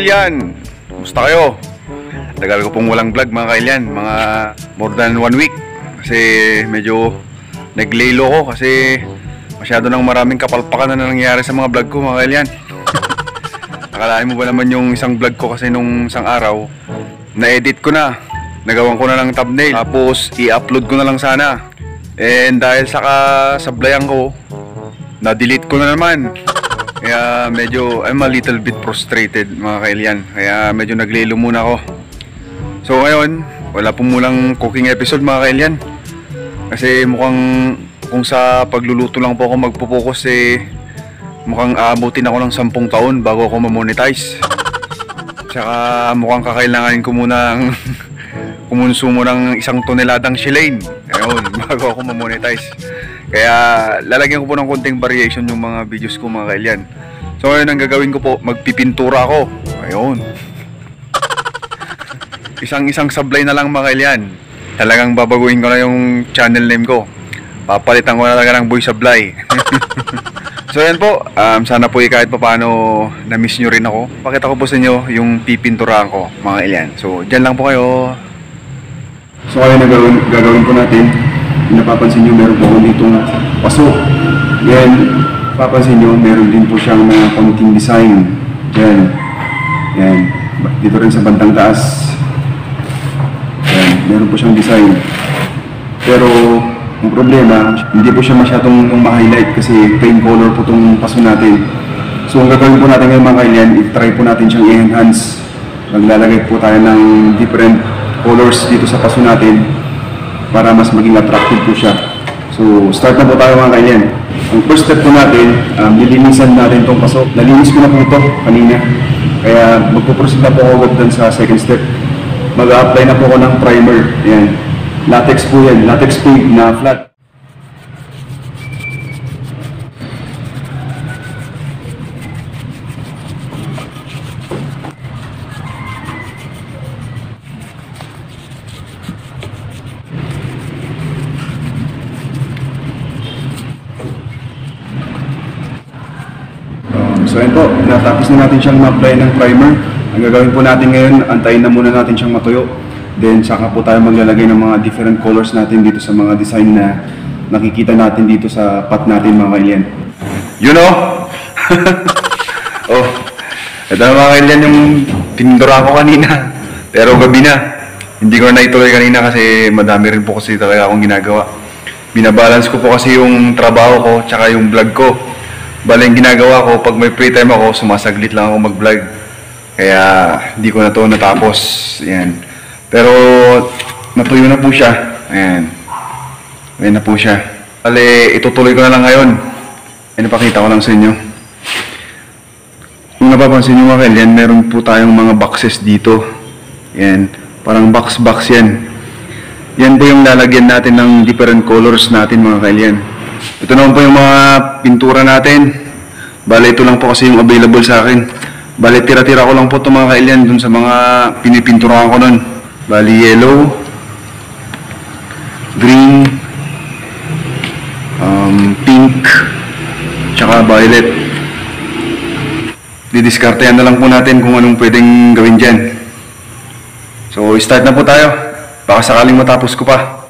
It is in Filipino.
kailyan, kumusta kayo? Tagal ko pong walang vlog mga kailyan, mga more than 1 week. Kasi medyo naglelo ko kasi masyado nang maraming kapalpakan na nangyayari sa mga vlog ko mga kailyan. Akalain mo ba naman yung isang vlog ko kasi nung isang araw, na-edit ko na, nagawan ko na ng thumbnail, tapos i-upload ko na lang sana. And dahil sa kasablayan ko, na-delete ko na naman. Kaya medyo I'm a little bit frustrated mga kailyan. Kaya medyo naglelo muna ako. So ngayon, wala pong mulang cooking episode mga kailyan. Kasi mukhang kung sa pagluluto lang po ako magpo-focus mukhang aabutin ako ng 10 taon bago ako ma-monetize. Tsaka mukhang kakailanganin ko muna ng kumonsumo ng 1 toneladang shilane. Ayun, bago ako ma-monetize. Kaya lalagyan ko po ng konting variation yung mga videos ko mga kailyan. So ngayon ang gagawin ko po, magpipintura ako. Ayun. Isang sablay na lang mga kailyan. Talagang babaguhin ko na yung channel name ko. Papalitan ko na talaga ng Boy Sablay. So yan po, sana po kahit paano na-miss nyo rin ako. Pakita ko po sa inyo yung pipinturahan ko mga kailyan. So dyan lang po kayo. So kaya gagawin po natin. Napapansin nyo meron po dito paso. Then papansin nyo meron din po siyang konting design. Yan. Dito rin sa bandang taas. Yan. Meron po siyang design. Pero ang problema, hindi po siya masyadong ma-highlight kasi plain color po itong paso natin. So ang gagawin po natin ngayon mga kailyan, i-try po natin siyang i-enhance. Maglalagay po tayo ng different colors dito sa paso natin para mas maging attractive po siya. So, start na po tayo mga kailyan. Ang first step po natin, nilinisan natin itong paso. Nalinis ko na po ito kanina. Kaya magpuproceed na po ako agad sa second step. Mag-a-apply na po ako ng primer. Ayan. Latex po yan. Latex paint na flat. So ayun po, natapos na natin siyang ma-apply ng primer. Ang gagawin po natin ngayon, antayin na muna natin siyang matuyo. Then saka po tayo maglalagay ng mga different colors natin dito sa mga design na nakikita natin dito sa pot natin mga kailyan. You know? Oh, ito na mga kailyan yung pinindura ko kanina. Pero gabi na. Hindi ko na ituloy kanina kasi madami rin po kasi talaga akong ginagawa. Binabalance ko po kasi yung trabaho ko tsaka yung vlog ko. Bale yung ginagawa ko, pag may free time ako, sumasaglit lang ako mag-vlog. Kaya hindi ko na ito natapos. Ayan. Pero natuyo na po siya. Ayan. Ayan na po siya. Bale, itutuloy ko na lang ngayon. Ayan, napakita ko lang sa inyo. Kung napapansin nyo mga kailyan, meron po tayong mga boxes dito. Ayan. Parang box-box yan. Yan po yung lalagyan natin ng different colors natin mga kailyan. Ito naman po yung mga pintura natin. Bale, ito lang po kasi yung available sa akin. Bale, tira-tira ko lang po ito mga kailyan dun sa mga pinipinturahan ko nun. Bale, yellow, green, pink, tsaka violet. Didiskartehan na lang po natin kung anong pwedeng gawin dyan. So, start na po tayo. Baka sakaling matapos ko pa.